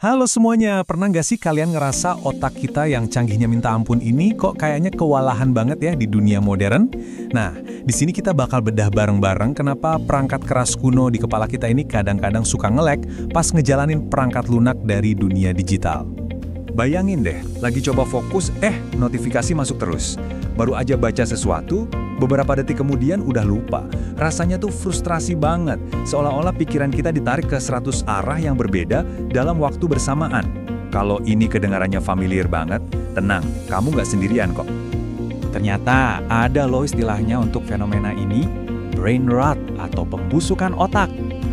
Halo semuanya, pernah nggak sih kalian ngerasa otak kita yang canggihnya minta ampun ini kok kayaknya kewalahan banget ya di dunia modern? Nah, di sini kita bakal bedah bareng-bareng kenapa perangkat keras kuno di kepala kita ini kadang-kadang suka nge-lag pas ngejalanin perangkat lunak dari dunia digital. Bayangin deh, lagi coba fokus, notifikasi masuk terus. Baru aja baca sesuatu, beberapa detik kemudian udah lupa. Rasanya tuh frustrasi banget, seolah-olah pikiran kita ditarik ke 100 arah yang berbeda dalam waktu bersamaan. Kalau ini kedengarannya familiar banget, tenang, kamu nggak sendirian kok. Ternyata ada loh istilahnya untuk fenomena ini, brain rot atau pembusukan otak.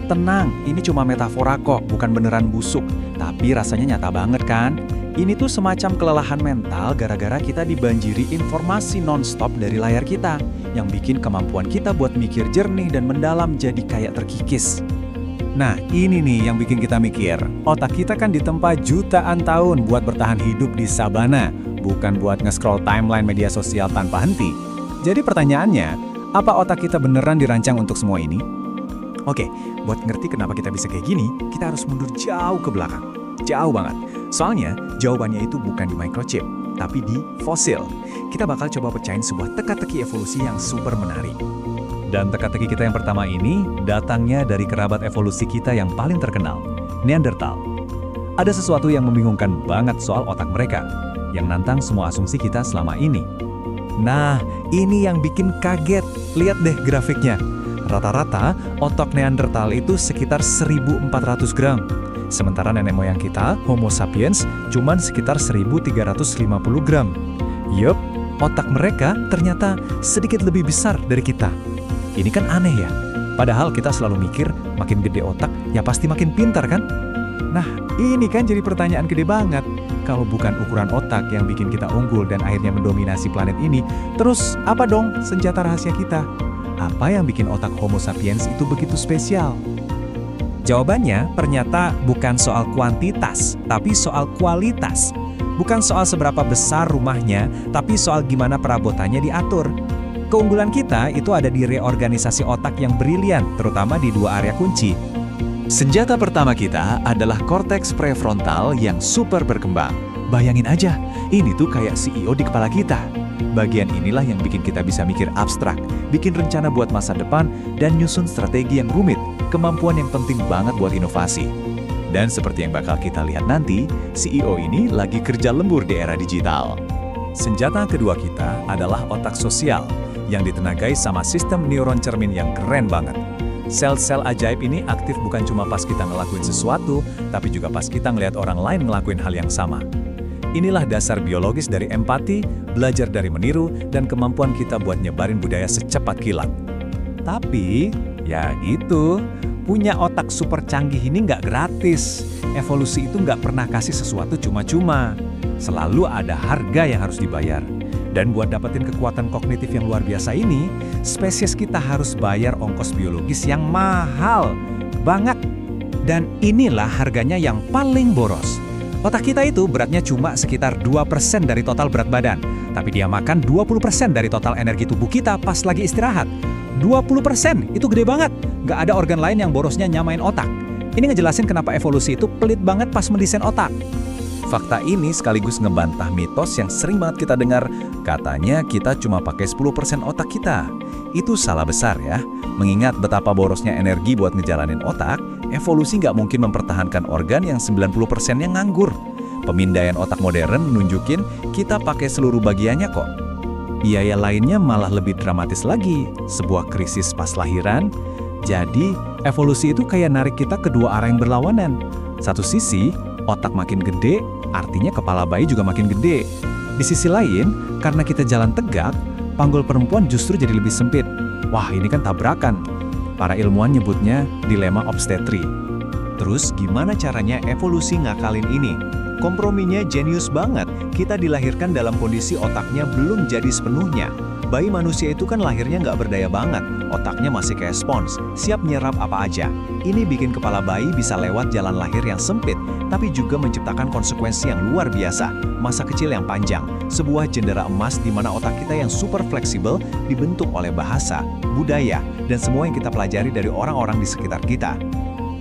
Tenang, ini cuma metafora kok, bukan beneran busuk. Tapi rasanya nyata banget kan? Ini tuh semacam kelelahan mental gara-gara kita dibanjiri informasi non-stop dari layar kita, yang bikin kemampuan kita buat mikir jernih dan mendalam jadi kayak terkikis. Nah, ini nih yang bikin kita mikir. Otak kita kan ditempa jutaan tahun buat bertahan hidup di sabana, bukan buat nge-scroll timeline media sosial tanpa henti. Jadi pertanyaannya, apa otak kita beneran dirancang untuk semua ini? Oke, buat ngerti kenapa kita bisa kayak gini, kita harus mundur jauh ke belakang. Jauh banget. Soalnya, jawabannya itu bukan di microchip, tapi di fosil. Kita bakal coba pecahin sebuah teka-teki evolusi yang super menarik. Dan teka-teki kita yang pertama ini datangnya dari kerabat evolusi kita yang paling terkenal, Neanderthal. Ada sesuatu yang membingungkan banget soal otak mereka, yang nantang semua asumsi kita selama ini. Nah, ini yang bikin kaget. Lihat deh grafiknya. Rata-rata, otak Neanderthal itu sekitar 1.400 gram. Sementara nenek moyang kita, Homo sapiens, cuman sekitar 1.350 gram. Yup, otak mereka ternyata sedikit lebih besar dari kita. Ini kan aneh ya? Padahal kita selalu mikir, makin gede otak, ya pasti makin pintar kan? Nah, ini kan jadi pertanyaan gede banget. Kalau bukan ukuran otak yang bikin kita unggul dan akhirnya mendominasi planet ini, terus apa dong senjata rahasia kita? Apa yang bikin otak Homo sapiens itu begitu spesial? Jawabannya ternyata bukan soal kuantitas, tapi soal kualitas. Bukan soal seberapa besar rumahnya, tapi soal gimana perabotannya diatur. Keunggulan kita itu ada di reorganisasi otak yang brilian, terutama di dua area kunci. Senjata pertama kita adalah korteks prefrontal yang super berkembang. Bayangin aja, ini tuh kayak CEO di kepala kita. Bagian inilah yang bikin kita bisa mikir abstrak, bikin rencana buat masa depan, dan nyusun strategi yang rumit, kemampuan yang penting banget buat inovasi. Dan seperti yang bakal kita lihat nanti, CEO ini lagi kerja lembur di era digital. Senjata kedua kita adalah otak sosial, yang ditenagai sama sistem neuron cermin yang keren banget. Sel-sel ajaib ini aktif bukan cuma pas kita ngelakuin sesuatu, tapi juga pas kita ngelihat orang lain ngelakuin hal yang sama. Inilah dasar biologis dari empati, belajar dari meniru, dan kemampuan kita buat nyebarin budaya secepat kilat. Tapi, ya gitu, punya otak super canggih ini nggak gratis. Evolusi itu nggak pernah kasih sesuatu cuma-cuma. Selalu ada harga yang harus dibayar. Dan buat dapetin kekuatan kognitif yang luar biasa ini, spesies kita harus bayar ongkos biologis yang mahal banget. Dan inilah harganya yang paling boros. Otak kita itu beratnya cuma sekitar 2% dari total berat badan. Tapi dia makan 20% dari total energi tubuh kita pas lagi istirahat. 20%, itu gede banget. Nggak ada organ lain yang borosnya nyamain otak. Ini ngejelasin kenapa evolusi itu pelit banget pas mendesain otak. Fakta ini sekaligus ngebantah mitos yang sering banget kita dengar. Katanya kita cuma pakai 10% otak kita. Itu salah besar ya. Mengingat betapa borosnya energi buat ngejalanin otak, evolusi nggak mungkin mempertahankan organ yang 90%-nya nganggur. Pemindaian otak modern nunjukin kita pakai seluruh bagiannya kok. Biaya lainnya malah lebih dramatis lagi, sebuah krisis pas lahiran. Jadi, evolusi itu kayak narik kita ke dua arah yang berlawanan. Satu sisi, otak makin gede, artinya kepala bayi juga makin gede. Di sisi lain, karena kita jalan tegak, panggul perempuan justru jadi lebih sempit. Wah, ini kan tabrakan. Para ilmuwan nyebutnya dilema obstetri. Terus gimana caranya evolusi ngakalin ini? Komprominya jenius banget. Kita dilahirkan dalam kondisi otaknya belum jadi sepenuhnya. Bayi manusia itu kan lahirnya nggak berdaya banget. Otaknya masih kayak spons, siap nyerap apa aja. Ini bikin kepala bayi bisa lewat jalan lahir yang sempit, tapi juga menciptakan konsekuensi yang luar biasa. Masa kecil yang panjang, sebuah jendera emas di mana otak kita yang super fleksibel dibentuk oleh bahasa, budaya, dan semua yang kita pelajari dari orang-orang di sekitar kita.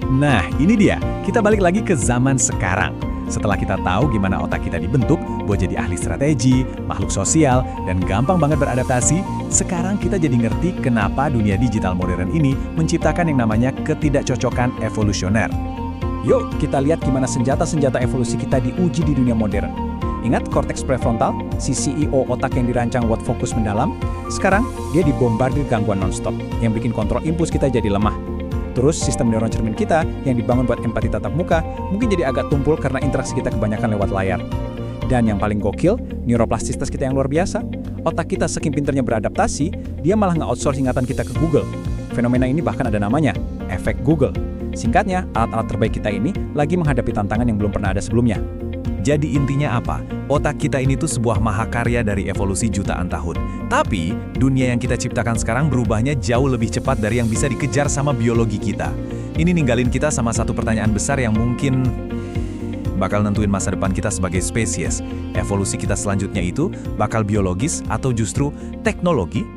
Nah, ini dia. Kita balik lagi ke zaman sekarang. Setelah kita tahu gimana otak kita dibentuk buat jadi ahli strategi, makhluk sosial, dan gampang banget beradaptasi, sekarang kita jadi ngerti kenapa dunia digital modern ini menciptakan yang namanya ketidakcocokan evolusioner. Yuk, kita lihat gimana senjata-senjata evolusi kita diuji di dunia modern. Ingat korteks prefrontal, si CEO otak yang dirancang buat fokus mendalam? Sekarang, dia dibombardir gangguan nonstop, yang bikin kontrol impuls kita jadi lemah. Terus sistem neuron cermin kita yang dibangun buat empati tatap muka mungkin jadi agak tumpul karena interaksi kita kebanyakan lewat layar. Dan yang paling gokil, neuroplastisitas kita yang luar biasa. Otak kita saking pinternya beradaptasi, dia malah nge-outsource ingatan kita ke Google. Fenomena ini bahkan ada namanya, efek Google. Singkatnya, alat-alat terbaik kita ini lagi menghadapi tantangan yang belum pernah ada sebelumnya. Jadi intinya apa? Otak kita ini tuh sebuah mahakarya dari evolusi jutaan tahun. Tapi, dunia yang kita ciptakan sekarang berubahnya jauh lebih cepat dari yang bisa dikejar sama biologi kita. Ini ninggalin kita sama satu pertanyaan besar yang mungkin bakal nentuin masa depan kita sebagai spesies. Evolusi kita selanjutnya itu bakal biologis atau justru teknologi?